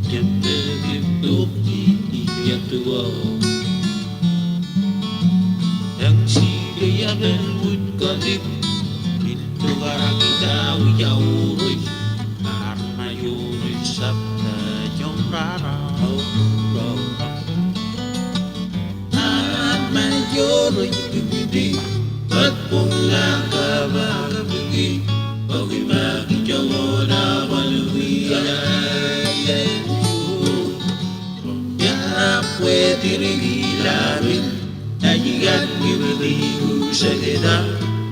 Untuk yang tua yang siya berwud kadip itu garang daw yauri karena yuri sabda jong rarau karena yuri bibidi patpula kabagi bagi magi jongona waluya puede regilabil najigan gibili sageda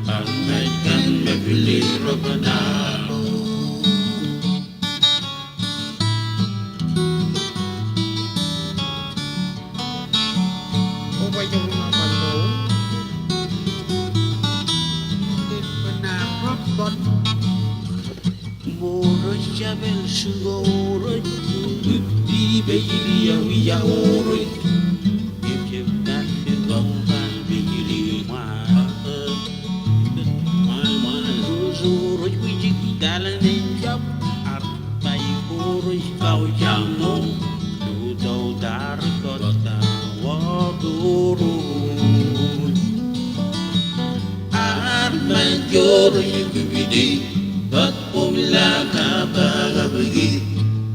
almaikan mabili rabbana quay trong bản đồ Việt Nam Robot Moro Jabel Sugoro Di Bayi Yauri If that is long time Bayi Man Rosoro Wijik Dalan Jab At Bayi Puri Kau Jango Dudo Dar Kota Waduru Armajori Bibidi Bat Pumla Kabagabagi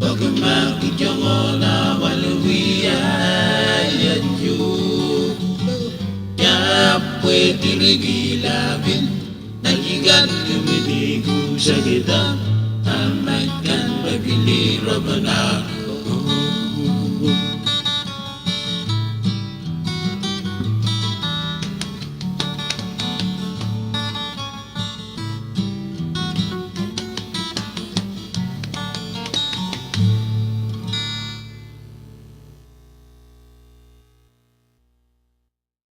Pagmaki Jongona Waluia Yanju Ya Puede Regilabil Najigan Kuminiku Sagita Amakan Babili Rabbana